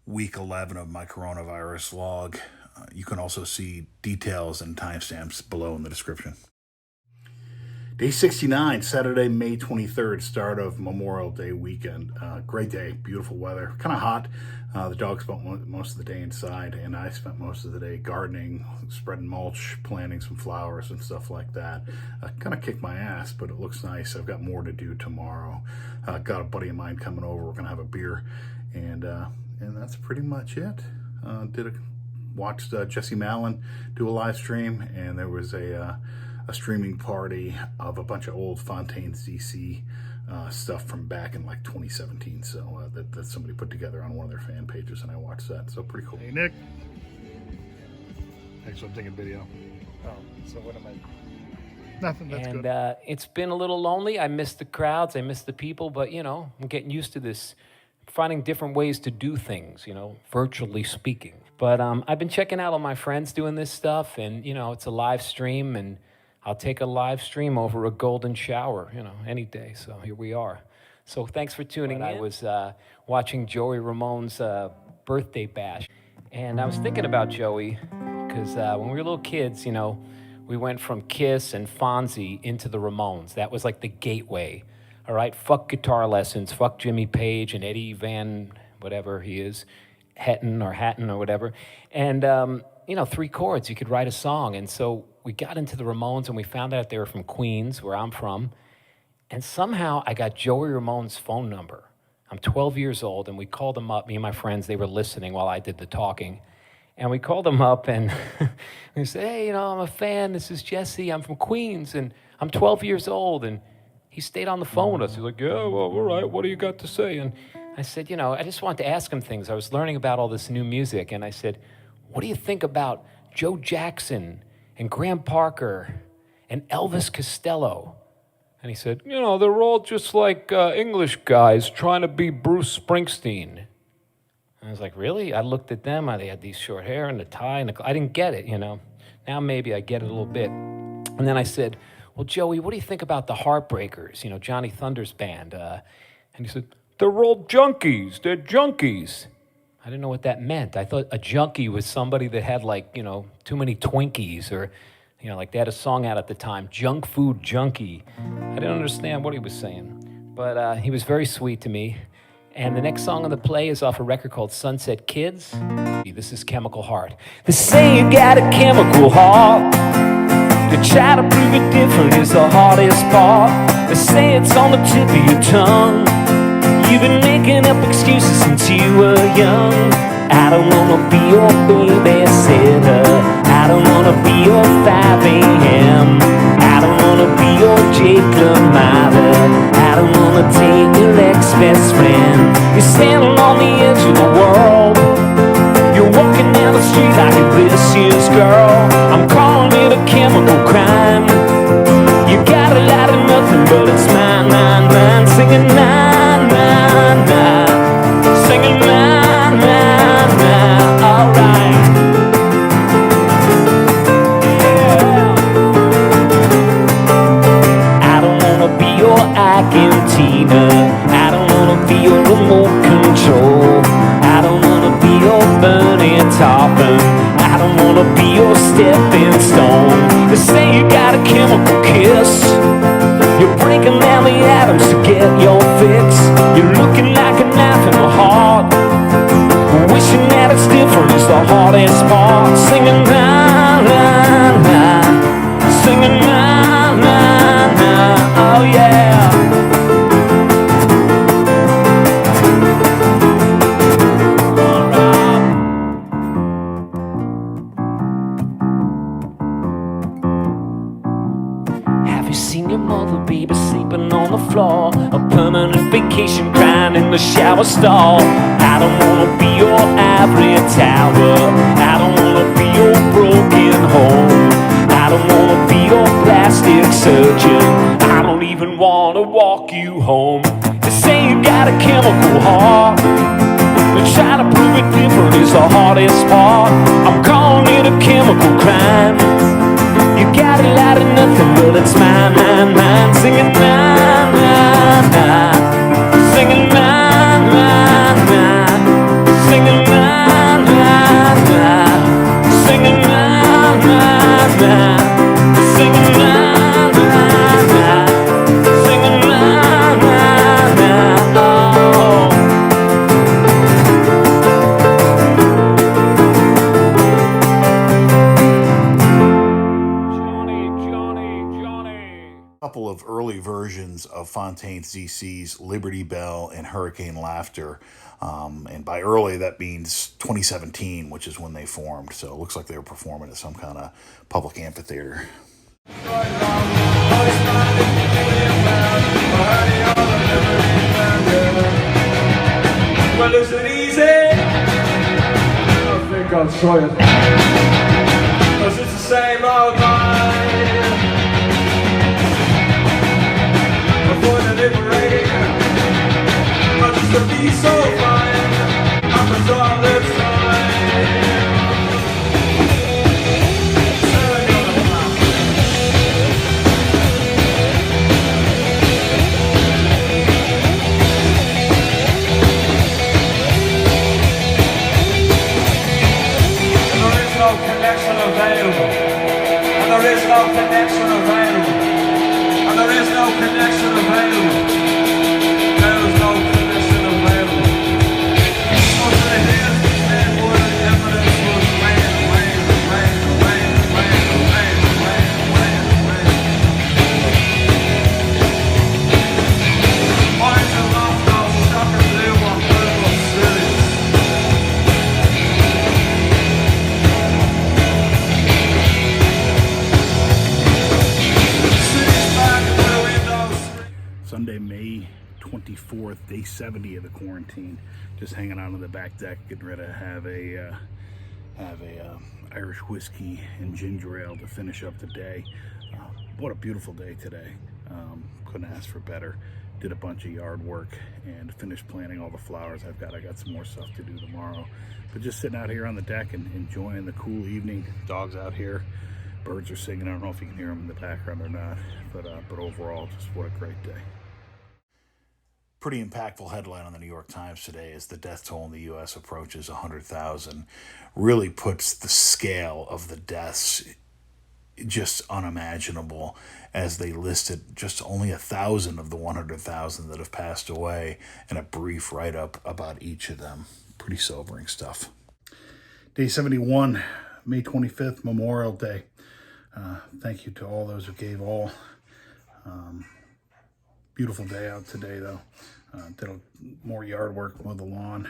week 11 of my coronavirus log. You can also see details and timestamps below in the description. Day 69, Saturday, May 23rd, start of Memorial Day weekend. Great day, beautiful weather, kind of hot. The dog spent most of the day inside, and I spent most of the day gardening, spreading mulch, planting some flowers and stuff like that. Kind of kicked my ass, but it looks nice. I've got more to do tomorrow. Got a buddy of mine coming over. We're going to have a beer, and that's pretty much it. Watched Jesse Malin do a live stream, and there was a streaming party of a bunch of old Fontaines D.C. Stuff from back in like 2017. So that somebody put together on one of their fan pages, and I watched that. So pretty cool. Hey, Nick. Actually, I'm taking video. Oh, so what am I? Nothing, that's good. And it's been a little lonely. I miss the crowds. I miss the people. But, I'm getting used to this, finding different ways to do things, virtually speaking. But I've been checking out all my friends doing this stuff, and, it's a live stream, and I'll take a live stream over a golden shower, any day. So here we are. So thanks for tuning in. I was watching Joey Ramone's birthday bash. And I was thinking about Joey because when we were little kids, we went from Kiss and Fonzie into the Ramones. That was like the gateway. All right, fuck guitar lessons, fuck Jimmy Page and Eddie Van, whatever he is, Hatton or whatever. And, 3 chords, you could write a song. And so we got into the Ramones, and we found out they were from Queens, where I'm from. And somehow I got Joey Ramone's phone number. I'm 12 years old, and we called him up. Me and my friends, they were listening while I did the talking. And we called him up, and we said, hey, I'm a fan. This is Jesse. I'm from Queens, and I'm 12 years old. And he stayed on the phone with us. He's like, yeah, well, all right. What do you got to say? And I said, I just wanted to ask him things. I was learning about all this new music, and I said, what do you think about Joe Jackson and Graham Parker and Elvis Costello? And he said, they're all just like English guys trying to be Bruce Springsteen. And I was like, really? I looked at them. They had these short hair and the tie. And I didn't get it, Now maybe I get it a little bit. And then I said, well, Joey, what do you think about the Heartbreakers, Johnny Thunder's band? And he said, they're all junkies. They're junkies. I didn't know what that meant. I thought a junkie was somebody that had too many Twinkies or, like they had a song out at the time, Junk Food Junkie. I didn't understand what he was saying, but he was very sweet to me. And the next song on the play is off a record called Sunset Kids. This is Chemical Heart. They say you got a chemical heart. To try to prove it different is the hardest part. They say it's on the tip of your tongue. You've been making up excuses since you were young. I don't wanna be your babysitter. I don't wanna be your 5 a.m. I don't wanna be your Jake LaMotta. I don't wanna take your ex-best friend. You're standing on the edge of the world. You're walking down the street like this year's girl. I'm calling it a chemical crime. You got a lot of nothing, but it's mine, mine, mine. Singing mine, mine, mine. Singing mine, mine, mine. All right. Yeah. I don't wanna be your Argentina. I don't wanna be your remote control. I don't wanna be your Bernie Taupin. I don't wanna be your stepping stone. They say you got a chemical kiss. You're breaking down the atoms to get your fix. You're looking like a knife in the heart. Wishing that it's different is the hardest part. Singing na na na, singing na na na. Oh yeah. Seen your mother, baby, sleeping on the floor. A permanent vacation crying in the shower stall. I don't wanna be your ivory tower. I don't wanna be your broken home. I don't wanna be your plastic surgeon. I don't even wanna walk you home. They say you got a chemical heart. But trying to prove it different is the hardest part. I'm calling it a chemical crime. You got a lot of nothing, but it's mine, mine, mine. Singing mine, mine, mine. Singing mine, mine, mine. Singing mine. Fontaines D.C.'s Liberty Bell and Hurricane Laughter. And by early, that means 2017, which is when they formed. So it looks like they were performing at some kind of public amphitheater. Well, is it easy? I think I'll try it. 'Cause it's the same old line. Before the liberating, I used to be so fine. Up until all this time. Connection available, and there is no connection available, and there is no connection available, there is no connection available. So to the hands of men, more than evidence was rain, rain, rain, rain, rain, rain, rain, rain, rain. Minds are lost, all stuck and live on purple cities. Sunday, May 24th, day 70 of the quarantine. Just hanging out on the back deck, getting ready to have a Irish whiskey and ginger ale to finish up the day. What a beautiful day today. Couldn't ask for better. Did a bunch of yard work and finished planting all the flowers I've got. I got some more stuff to do tomorrow. But just sitting out here on the deck and enjoying the cool evening. Dogs out here. Birds are singing. I don't know if you can hear them in the background or not. But overall, just what a great day. Pretty impactful headline on the New York Times today as the death toll in the U.S. approaches 100,000. Really puts the scale of the deaths just unimaginable, as they listed just only 1,000 of the 100,000 that have passed away, and a brief write-up about each of them. Pretty sobering stuff. Day 71, May 25th, Memorial Day. Thank you to all those who gave all. Beautiful day out today, though. Did more yard work, mowed the lawn,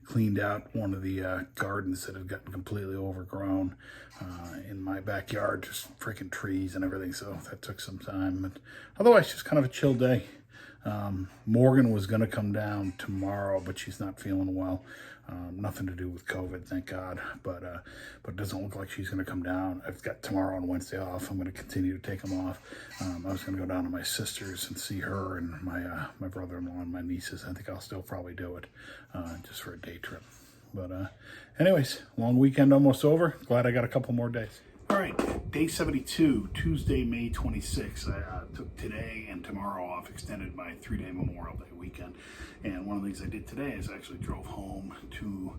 cleaned out one of the gardens that had gotten completely overgrown in my backyard, just freaking trees and everything, so that took some time. But otherwise, just kind of a chill day. Morgan was going to come down tomorrow, but she's not feeling well. Nothing to do with COVID, thank God, but it doesn't look like she's going to come down. I've got tomorrow and Wednesday off. I'm going to continue to take them off. I was going to go down to my sister's and see her and my brother-in-law and my nieces. I think I'll still probably do it just for a day trip. But anyways, long weekend almost over. Glad I got a couple more days. All right, day 72, Tuesday, May 26th. I took today and tomorrow off, extended my 3-day Memorial Day weekend. And one of the things I did today is I actually drove home to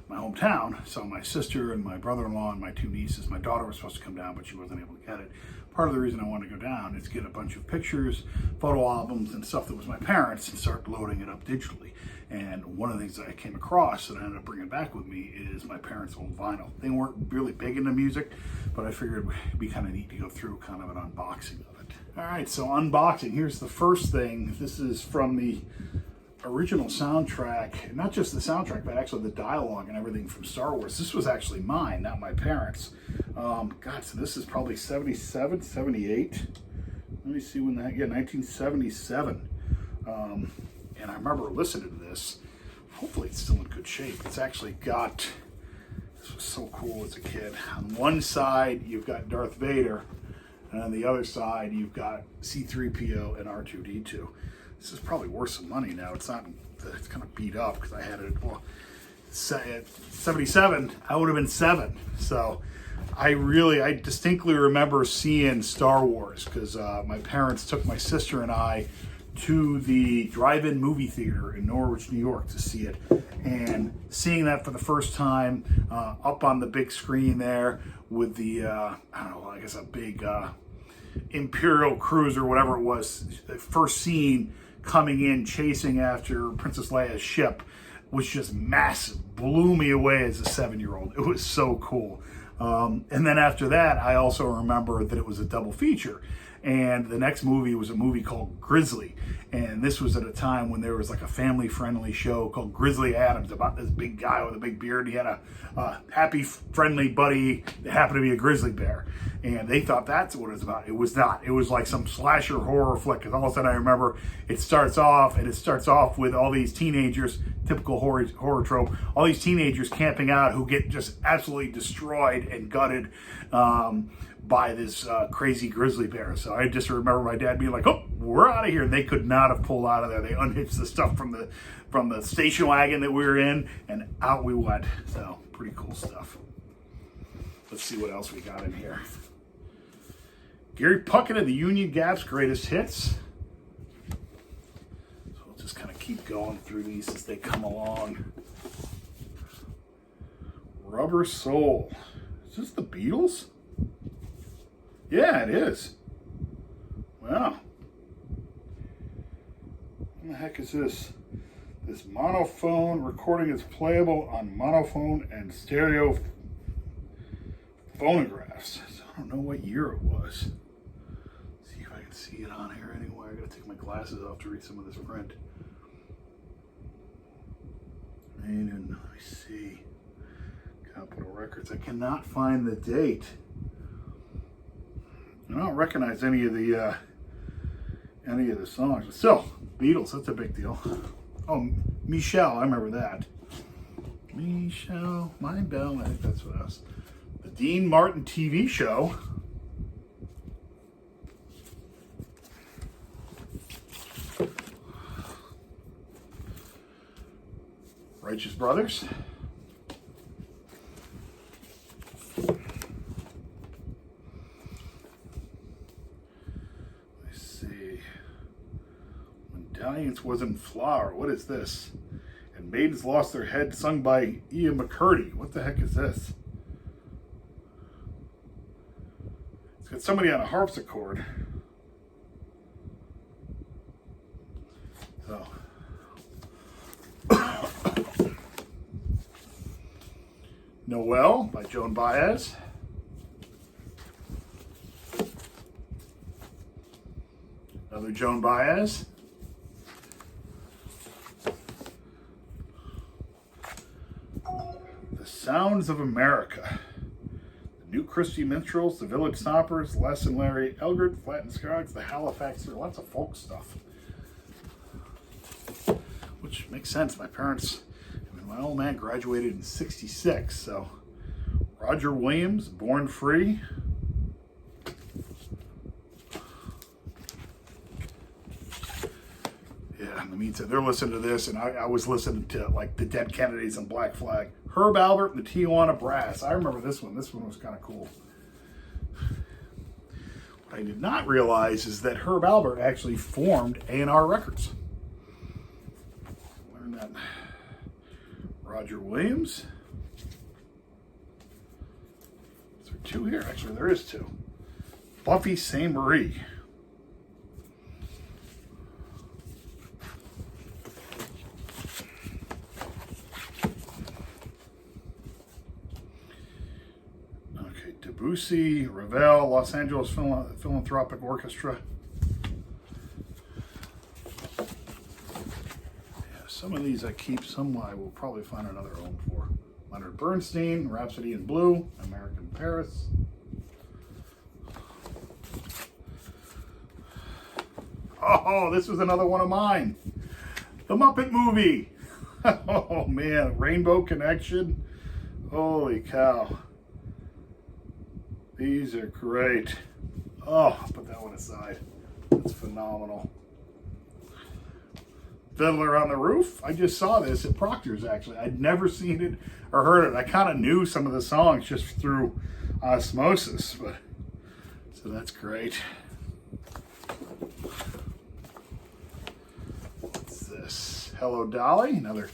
my hometown. Saw my sister and my brother-in-law and my 2 nieces. My daughter was supposed to come down, but she wasn't able to get it. Part of the reason I wanted to go down is get a bunch of pictures, photo albums, and stuff that was my parents and start loading it up digitally. And one of the things that I came across that I ended up bringing back with me is my parents' old vinyl. They weren't really big into music, but I figured it'd be kind of neat to go through kind of an unboxing of it. All right, so unboxing. Here's the first thing. This is from the original soundtrack, not just the soundtrack, but actually the dialogue and everything from Star Wars. This was actually mine, not my parents'. God, so this is probably 77, 78. Let me see when that, 1977. And I remember listening to this. Hopefully it's still in good shape. It's actually got, this was so cool as a kid. On one side, you've got Darth Vader, and on the other side, you've got C-3PO and R2-D2. This is probably worth some money now. It's not, it's kind of beat up because I had it, well, at 77, I would have been 7. So I distinctly remember seeing Star Wars because my parents took my sister and I to the drive-in movie theater in Norwich, New York to see it. And seeing that for the first time up on the big screen there with the, I don't know, I guess a big Imperial cruiser, whatever it was, the first scene coming in, chasing after Princess Leia's ship was just massive. Blew me away as a 7-year-old. It was so cool. And then after that, I also remember that it was a double feature. And the next movie was a movie called Grizzly. And this was at a time when there was like a family-friendly show called Grizzly Adams about this big guy with a big beard. He had a happy, friendly buddy that happened to be a grizzly bear. And they thought that's what it was about. It was not. It was like some slasher horror flick. Because all of a sudden I remember it starts off with all these teenagers, typical horror trope, all these teenagers camping out who get just absolutely destroyed and gutted by this crazy grizzly bear. So I just remember my dad being like, "Oh, we're out of here." And they could not have pulled out of there. They unhitched the stuff from the station wagon that we were in, and out we went. So pretty cool stuff. Let's see what else we got in here. Gary Puckett and the Union Gap's greatest hits. So we'll just kind of keep going through these as they come along. Rubber Soul. Is this the Beatles? Yeah, it is. Wow. What the heck is this? This monophone recording is playable on monophone and stereo phonographs. So I don't know what year it was. Let's see if I can see it on here anywhere. I gotta take my glasses off to read some of this print. Made in, let me see. Capitol Records. I cannot find the date. I don't recognize any of the songs. But still, Beatles, that's a big deal. Oh, Michelle, I remember that. Michelle, my bell, I think that's what else. The Dean Martin TV show. Righteous Brothers. Medallions wasn't flower. What is this? And Maidens Lost Their Head, sung by Ian McCurdy. What the heck is this? It's got somebody on a harpsichord. So. Noel by Joan Baez. Another Joan Baez. Sounds of America. The New Christy Minstrels, the Village Stompers, Les and Larry Elgert, Flat and Scruggs, the Halifaxers, lots of folk stuff. Which makes sense. My parents, my old man graduated in '66, so Roger Williams, Born Free. Yeah, in the meantime, they're listening to this, and I was listening to like the Dead Kennedys and Black Flag. Herb Albert and the Tijuana Brass. I remember this one. This one was kind of cool. What I did not realize is that Herb Albert actually formed A&R Records. Learned that. Roger Williams. Is there two here? Actually, there is two. Buffy Sainte Marie. Debussy, Ravel, Los Angeles Philanthropic Orchestra. Yeah, some of these I keep, some I will probably find another home for. Leonard Bernstein, Rhapsody in Blue, American Paris. Oh, this was another one of mine. The Muppet Movie. Oh man, Rainbow Connection. Holy cow. These are great. Oh, I'll put that one aside. That's phenomenal. Fiddler on the Roof. I just saw this at Proctor's, actually. I'd never seen it or heard it. I kind of knew some of the songs just through osmosis, but so that's great. What's this? Hello, Dolly. Another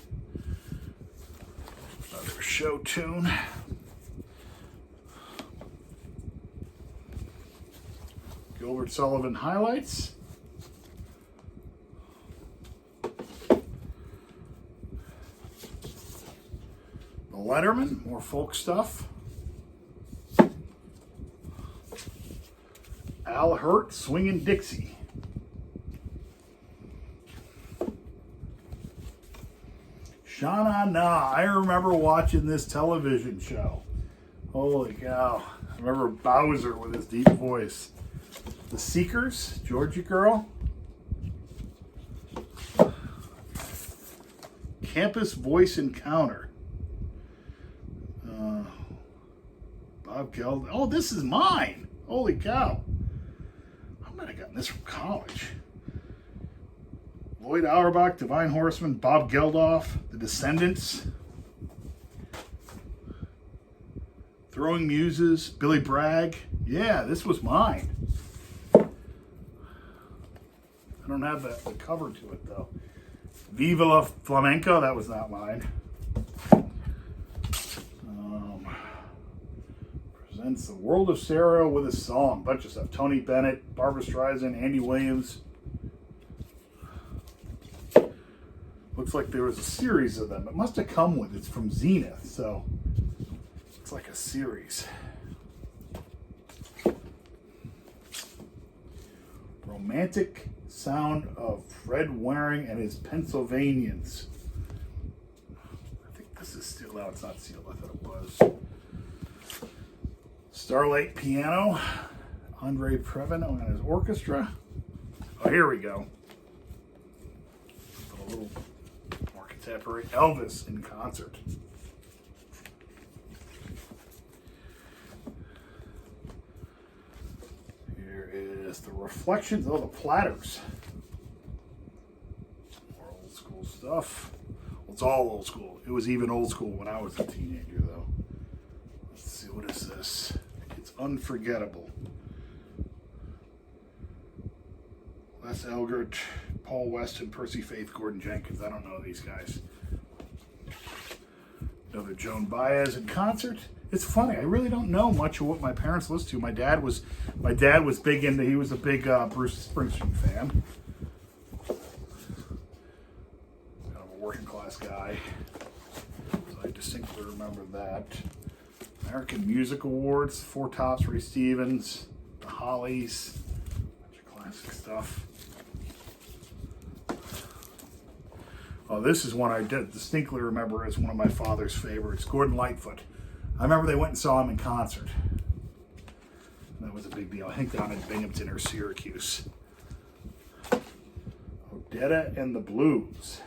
show tune. Gilbert Sullivan highlights. The Letterman, more folk stuff. Al Hurt, Swingin' Dixie. Sha Na. I remember watching this television show. Holy cow. I remember Bowser with his deep voice. The Seekers, Georgia Girl. Campus Voice Encounter. Bob Geldof. Oh, this is mine. Holy cow. I might have gotten this from college. Lloyd Auerbach, Divine Horseman, Bob Geldof, The Descendants. Throwing Muses, Billy Bragg. Yeah, this was mine. I don't have the cover to it, though. Viva la Flamenco, that was not mine. Presents The World of Sarah with a Song. Bunch of stuff. Tony Bennett, Barbra Streisand, Andy Williams. Looks like there was a series of them. It must have come with it. It's from Zenith, so it's like a series. Romantic Sound of Fred Waring and His Pennsylvanians. I think this is still out. It's not sealed. I thought it was. Starlight Piano. Andre Previn and his orchestra. Oh, here we go. A little more contemporary. Elvis in concert. Here is the Reflections. Oh, the Platters. More old school stuff. Well, it's all old school. It was even old school when I was a teenager, though. Let's see, what is this? It's Unforgettable. Les Elgert, Paul Weston, Percy Faith, Gordon Jenkins. I don't know these guys. Another Joan Baez in concert. It's funny. I really don't know much of what my parents listened to. My dad was big into. He was a big Bruce Springsteen fan. Kind of a working class guy. So I distinctly remember that. American Music Awards, Four Tops, Ray Stevens, The Hollies, bunch of classic stuff. Oh, this is one I distinctly remember as one of my father's favorites, Gordon Lightfoot. I remember they went and saw him in concert. That was a big deal. I think down in Binghamton or Syracuse. Odetta and the Blues.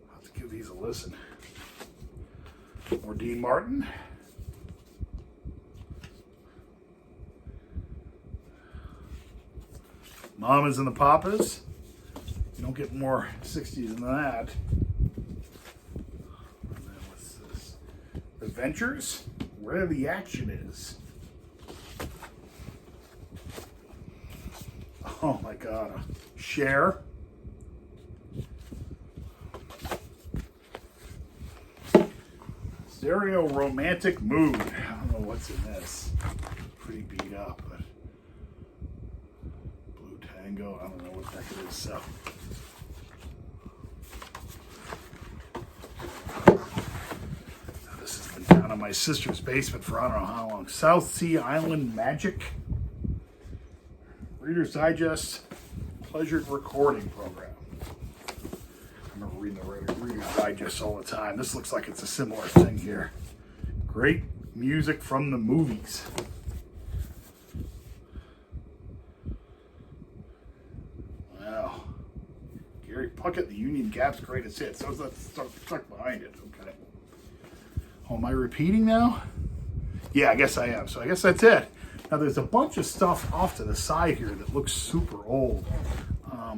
I'll have to give these a listen. More Dean Martin. Mamas and the Papas. You don't get more 60s than that. And then what's this? Adventures? Where the Action Is. Oh my God. Cher. Stereo Romantic Mood. I don't know what's in this. Pretty beat up, but Blue Tango. I don't know what the heck it is. So, now this has been down in my sister's basement for I don't know how long. South Sea Island Magic. Reader's Digest. Pleasured Recording Program. I remember reading the Reader's Digest all the time. This looks like it's a similar thing here. Great music from the movies. Wow. Gary Puckett, The Union Gap's Greatest Hits. So that's stuck behind it. Okay. Oh, am I repeating now? Yeah, I guess I am. So I guess that's it. Now there's a bunch of stuff off to the side here that looks super old.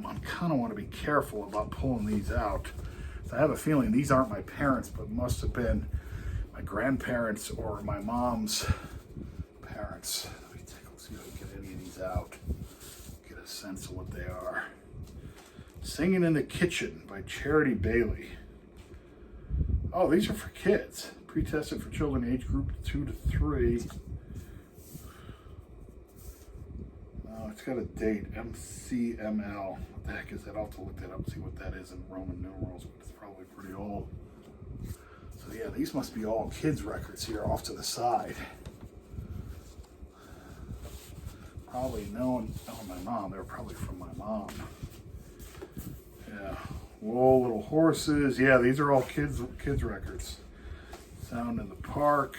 I kind of want to be careful about pulling these out. So I have a feeling these aren't my parents, but must have been my grandparents or my mom's parents. Let me see if I can get any of these out. Get a sense of what they are. Singing in the Kitchen by Charity Bailey. Oh, these are for kids. Pre-tested for children age group 2 to 3. It's got a date, MCML. What the heck is that? I'll have to look that up and see what that is in Roman numerals, but it's probably pretty old. So yeah, these must be all kids' records here off to the side. probably knowing my mom. They were probably from my mom. Yeah. Whoa, little horses. Yeah, these are all kids records. Sound in the Park.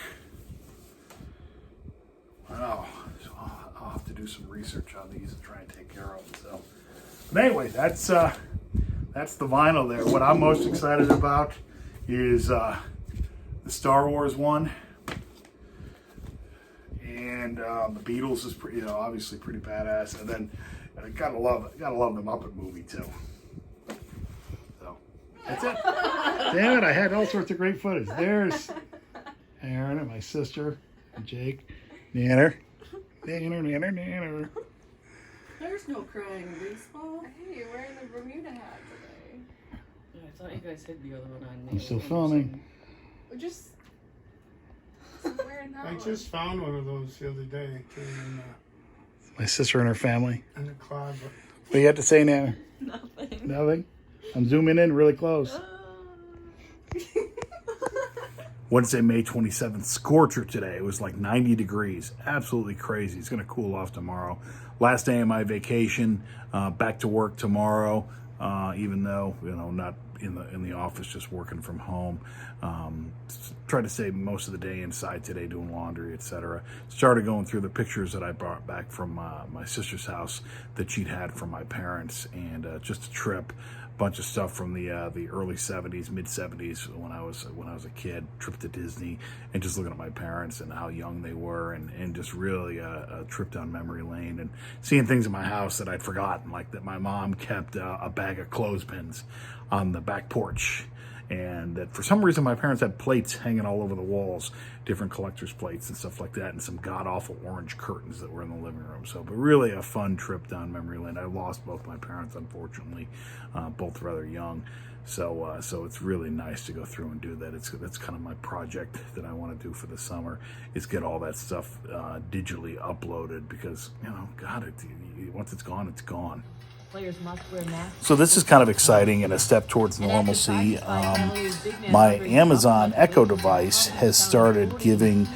Wow. So I'll have to do some research on these and try and take care of them. So, but anyway, that's the vinyl there. What I'm most excited about is the Star Wars one, and the Beatles is pretty, obviously pretty badass. And then gotta love the Muppet movie too. So that's it. Damn it! I had all sorts of great footage. There's Aaron and my sister and Jake. Nanner. There's no crying in baseball. Hey, you're wearing the Bermuda hat today. Yeah, I thought you guys had the other one on. I'm still filming. We're just wearing that I one. just found one of those the other day. It came My sister and her family. in the closet. What do you have to say, Nanner? Nothing. Nothing? I'm zooming in really close. Wednesday, May 27th, scorcher today. It was like 90 degrees. Absolutely crazy. It's going to cool off tomorrow. Last day of my vacation. Back to work tomorrow. Even though, not in the office, just working from home. Tried to stay most of the day inside today doing laundry, etc. Started going through the pictures that I brought back from my sister's house that she'd had from my parents, and just a trip. Bunch of stuff from the early 70s, mid 70s when I was a kid. Trip to Disney, and just looking at my parents and how young they were, and just really a trip down memory lane, and seeing things in my house that I'd forgotten, like that my mom kept a bag of clothespins on the back porch, and that for some reason my parents had plates hanging all over the walls, different collector's plates and stuff like that, and some god-awful orange curtains that were in the living room. So, but really a fun trip down memory lane. I lost both my parents, unfortunately, both rather young. So it's really nice to go through and do that. That's kind of my project that I want to do for the summer, is get all that stuff digitally uploaded, because, God, once it's gone, it's gone. Players must wear masks. So this is kind of exciting and a step towards normalcy. My Amazon Echo device has started giving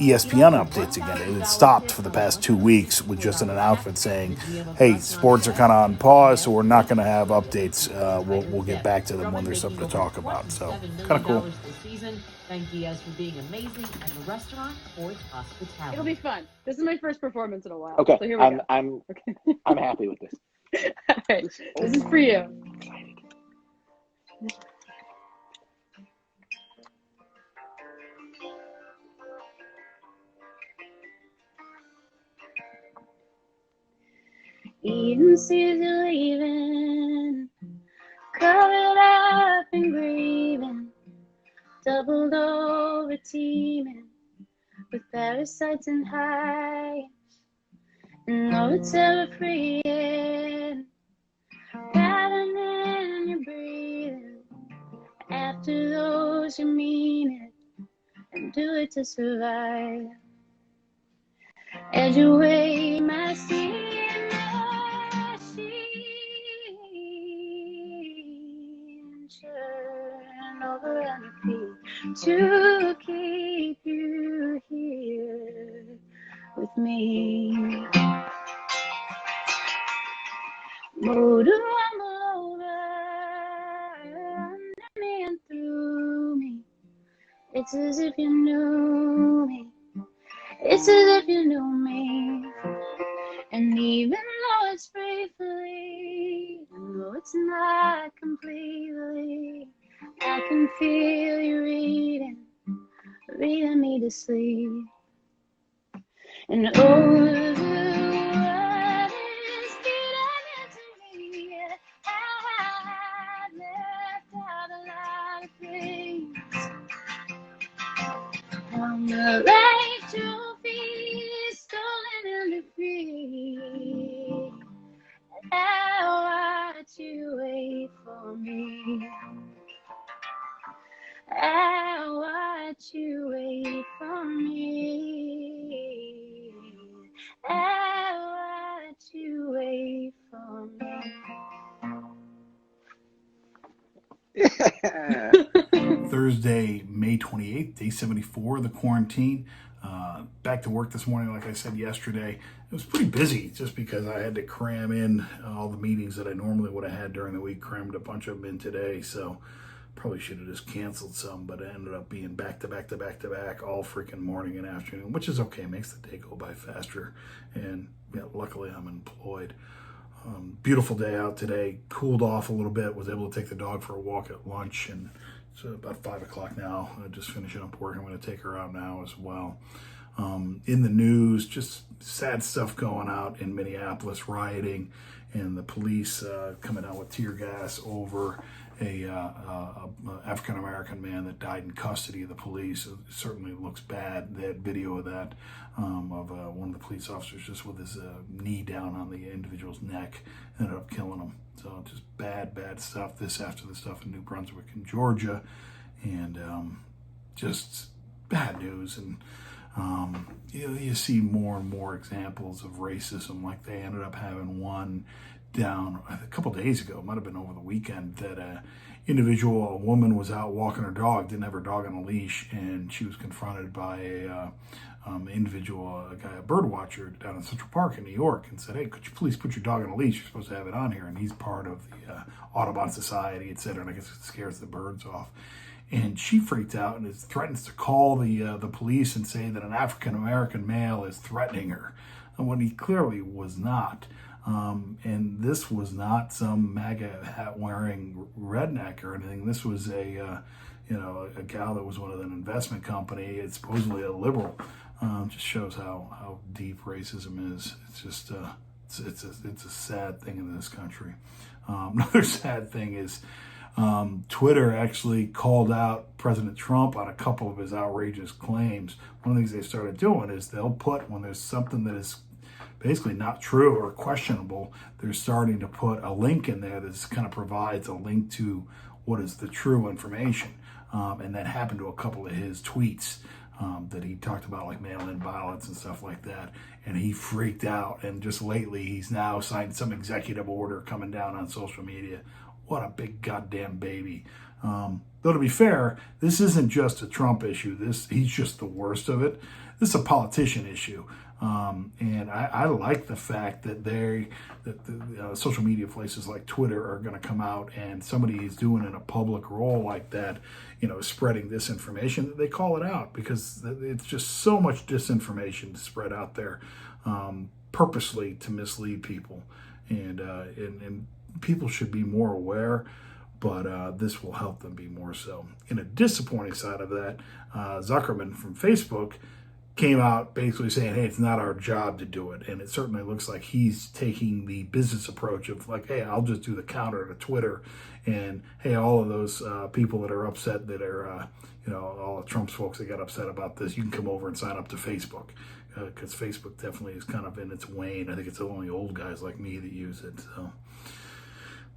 ESPN updates again. It had stopped for the past 2 weeks with just an announcement saying, hey, sports are kind of on pause, so we're not going to have updates. We'll get back to them when there's something to talk about. So kind of cool. Thank Diaz for being amazing and the restaurant for its hospitality. It'll be fun. This is my first performance in a while. Okay, So here we go. I'm happy with this. All right. This is for you. Eden sees you leaving, covered up and grieving, doubled over teeming with parasites and hives. No, it's ever freeing, patterning your breathing. After those you mean it, and do it to survive. As you weigh my machine, turn over and repeat to keep you here with me. Motor rumble over under me and through me. It's as if you knew me. It's as if you knew me. And even though it's briefly, no, it's not completely, I can feel you reading me to sleep. And over the what is getting into me, I've left out a lot of things. On the right trophy, stolen and free. I watch you wait for me. I watch you wait for me. I watch you wait for me. Thursday, May 28th, day 74 of the quarantine. back to work this morning, like I said yesterday. It was pretty busy just because I had to cram in all the meetings that I normally would have had during the week, crammed a bunch of them in today. So probably should have just canceled some, but it ended up being back to back to back to back all freaking morning and afternoon, which is okay. Makes the day go by faster. And luckily I'm employed. Beautiful day out today. Cooled off a little bit. Was able to take the dog for a walk at lunch, and it's about 5 o'clock now. Just finishing up work. I'm going to take her out now as well. In the news, just sad stuff going out in Minneapolis, rioting, and the police coming out with tear gas over a African-American man that died in custody of the police. It certainly looks bad. They had video of that, of one of the police officers just with his knee down on the individual's neck, ended up killing him. So just bad stuff. This after the stuff in New Brunswick and Georgia, and just bad news. And you see more and more examples of racism. Like they ended up having one down a couple days ago, it might have been over the weekend, that a woman was out walking her dog, didn't have her dog on a leash, and she was confronted by a bird watcher down in Central Park in New York, and said, "Hey, could you please put your dog on a leash? You're supposed to have it on here." And he's part of the Audubon Society, etc. And I guess it scares the birds off. And she freaked out and threatens to call the police and say that an African-American male is threatening her, when he clearly was not. And this was not some MAGA hat wearing redneck or anything. This was a gal that was one of an investment company. It's supposedly a liberal. Just shows how deep racism is. It's just it's a sad thing in this country. Another sad thing is Twitter actually called out President Trump on a couple of his outrageous claims. One of the things they started doing is they'll put, when there's something that is basically not true or questionable, they're starting to put a link in there that kind of provides a link to what is the true information. And that happened to a couple of his tweets that he talked about, like mail-in ballots and stuff like that. And he freaked out. And just lately, he's now signed some executive order coming down on social media. What a big goddamn baby. Though to be fair, this isn't just a Trump issue. He's just the worst of it. This is a politician issue. And I like the fact that the social media places like Twitter are going to come out, and somebody is doing in a public role like that, spreading disinformation, they call it out, because it's just so much disinformation spread out there purposely to mislead people. And people should be more aware, but this will help them be more so. In a disappointing side of that, Zuckerman from Facebook came out basically saying, hey, it's not our job to do it. And it certainly looks like he's taking the business approach of like, hey, I'll just do the counter to Twitter. And hey, all of those people that are upset, that are, all of Trump's folks that got upset about this, you can come over and sign up to Facebook. Because Facebook definitely is kind of in its wane. I think it's only old guys like me that use it. So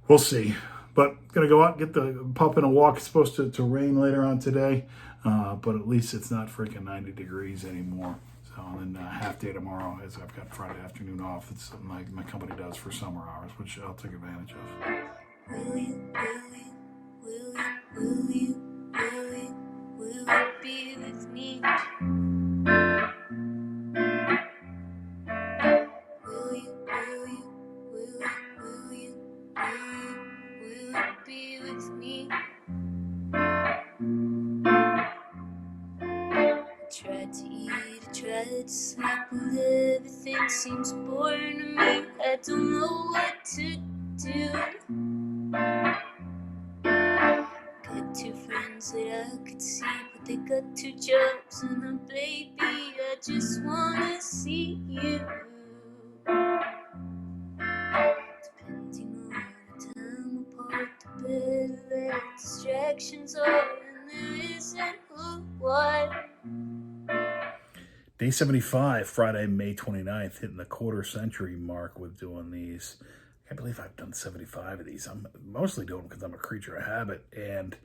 we'll see. But going to go out and get the pup in a walk. It's supposed to rain later on today. But at least it's not freaking 90 degrees anymore. So then half day tomorrow, as I've got Friday afternoon off. It's something my company does for summer hours, which I'll take advantage of. Will you be with me? Will you be with me? Tried to eat, I tried to sleep, and everything seems boring to me. I don't know what to do. Got two friends that I could see, but they got two jobs, and a baby. I just wanna see you. Depending on the time apart, the better that distractions are, and there isn't who, what. Day 75, Friday, May 29th, hitting the quarter century mark with doing these. I can't believe I've done 75 of these. I'm mostly doing them because I'm a creature of habit, and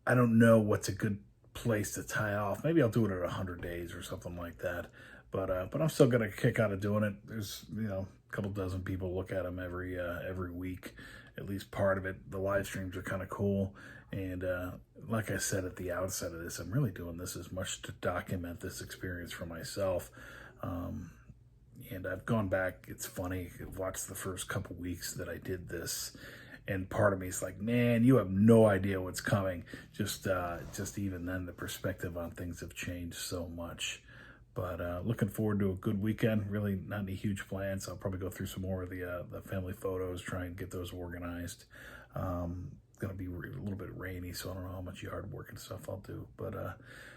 I don't know what's a good place to tie off. Maybe I'll do it at 100 days or something like that. But I'm still going to kick out of doing it. There's, a couple dozen people look at them every week, at least part of it. The live streams are kind of cool. And like I said at the outset of this, I'm really doing this as much to document this experience for myself. And I've gone back, it's funny, I've watched the first couple weeks that I did this, and part of me is like, man, you have no idea what's coming. Just even then, the perspective on things have changed so much. But looking forward to a good weekend. Really not any huge plans. I'll probably go through some more of the family photos, try and get those organized. Going to be a little bit rainy, so I don't know how much yard work and stuff I'll do. But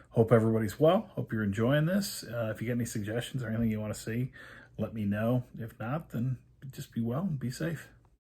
hope everybody's well. Hope you're enjoying this. If you got any suggestions or anything you want to see, let me know. If not, then just be well and be safe.